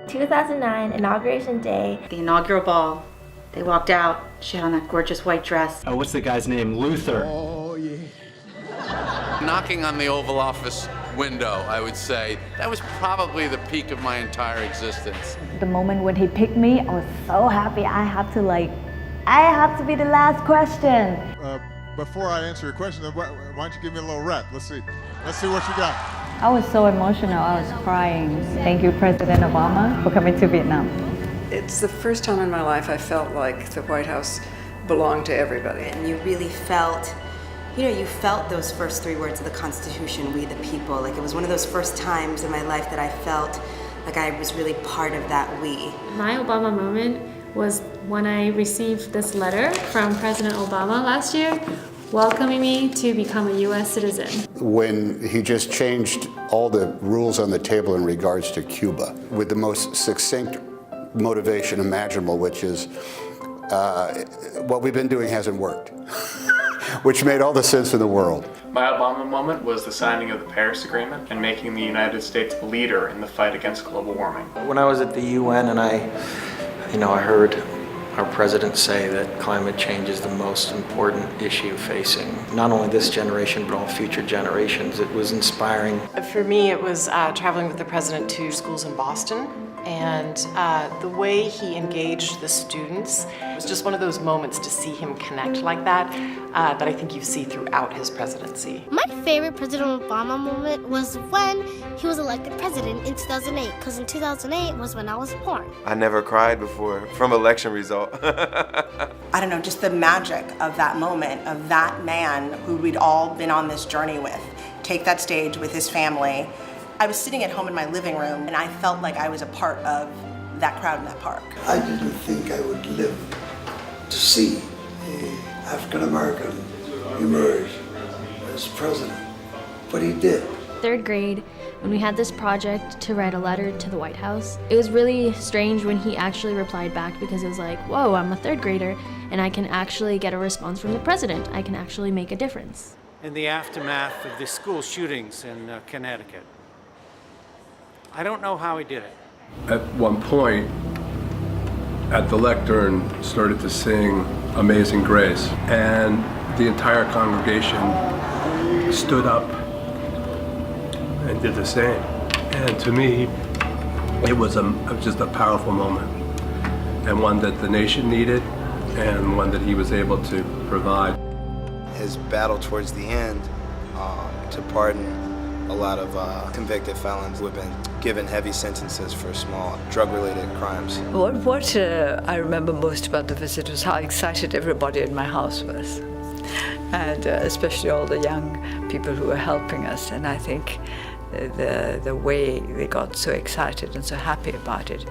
2009 Inauguration Day. The inaugural ball. They walked out. She had on that gorgeous white dress. What's the guy's name? Luther. Oh, yeah. Knocking on the Oval Office window, I would say, that was probably the peak of my entire existence. The moment when he picked me, I was so happy. I have to be the last question. Before I answer your question, why don't you give me a little rep? Let's see what you got. I was so emotional. I was crying. Thank you, President Obama, for coming to Vietnam. It's the first time in my life I felt like the White House belonged to everybody. And you really felt, you felt those first 3 words of the Constitution, we the people. Like it was one of those first times in my life that I felt like I was really part of that we. My Obama moment was when I received this letter from President Obama last year, welcoming me to become a U.S. citizen. When he just changed all the rules on the table in regards to Cuba with the most succinct motivation imaginable, which is what we've been doing hasn't worked, which made all the sense in the world. My Obama moment was the signing of the Paris Agreement and making the United States a leader in the fight against global warming. When I was at the UN and I heard our president say that climate change is the most important issue facing not only this generation but all future generations, it was inspiring. For me, it was traveling with the president to schools in Boston, and the way he engaged the students was just one of those moments to see him connect like that that I think you see throughout his presidency. My favorite President Obama moment was when he was elected president in 2008, because in 2008 was when I was born. I never cried before from election result. I don't know, just the magic of that moment, of that man who we'd all been on this journey with, take that stage with his family. I was sitting at home in my living room and I felt like I was a part of that crowd in that park. I didn't think I would live to see an African American emerge as president, but he did. 3rd grade, when we had this project to write a letter to the White House, it was really strange when he actually replied back, because it was like, whoa, I'm a 3rd grader and I can actually get a response from the president. I can actually make a difference. In the aftermath of the school shootings in Connecticut, I don't know how he did it. At one point, at the lectern, started to sing Amazing Grace, and the entire congregation stood up and did the same. And to me, it was just a powerful moment, and one that the nation needed, and one that he was able to provide. His battle towards the end to pardon a lot of convicted felons who have been given heavy sentences for small drug-related crimes. What I remember most about the visit was how excited everybody in my house was, and especially all the young people who were helping us. And I think the way they got so excited and so happy about it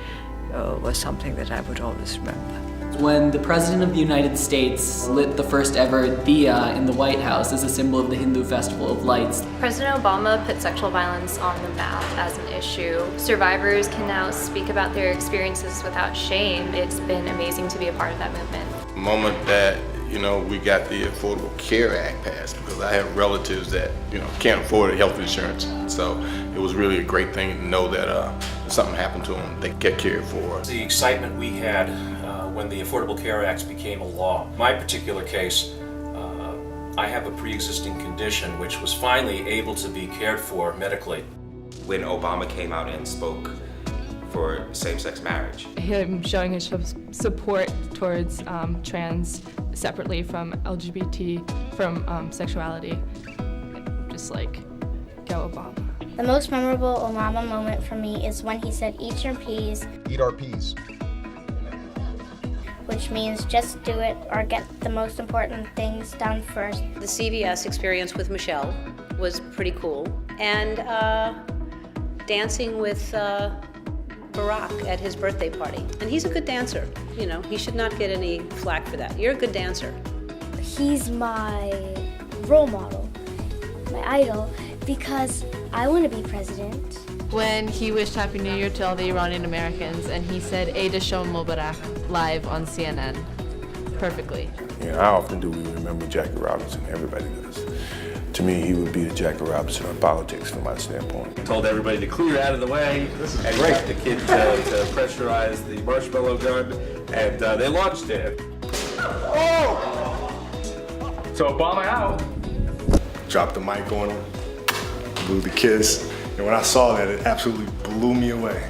was something that I would always remember. When the President of the United States lit the first ever diya in the White House as a symbol of the Hindu Festival of Lights. President Obama put sexual violence on the map as an issue. Survivors can now speak about their experiences without shame. It's been amazing to be a part of that movement. The moment that, we got the Affordable Care Act passed, because I have relatives that, can't afford health insurance. So it was really a great thing to know that if something happened to them, they get cared for. The excitement we had when the Affordable Care Act became a law. My particular case, I have a pre-existing condition which was finally able to be cared for medically. When Obama came out and spoke for same-sex marriage. Him showing his support towards trans separately from LGBT, from sexuality. Just like, go Obama. The most memorable Obama moment for me is when he said, eat your peas. Eat our peas. Which means just do it or get the most important things done first. The CVS experience with Michelle was pretty cool. And dancing with Barack at his birthday party. And he's a good dancer. He should not get any flack for that. You're a good dancer. He's my role model, my idol, because I want to be president. When he wished Happy New Year to all the Iranian Americans, and he said, Eid Shom Mubarak, live on CNN. perfectly. You know, how often do we remember Jackie Robinson? Everybody does. To me, he would be the Jackie Robinson of politics from my standpoint. Told everybody to clear out of the way and got the kid to pressurize the marshmallow gun, and they launched it. Oh! So Obama out. Dropped the mic on him, blew the kiss, and when I saw that, it absolutely blew me away.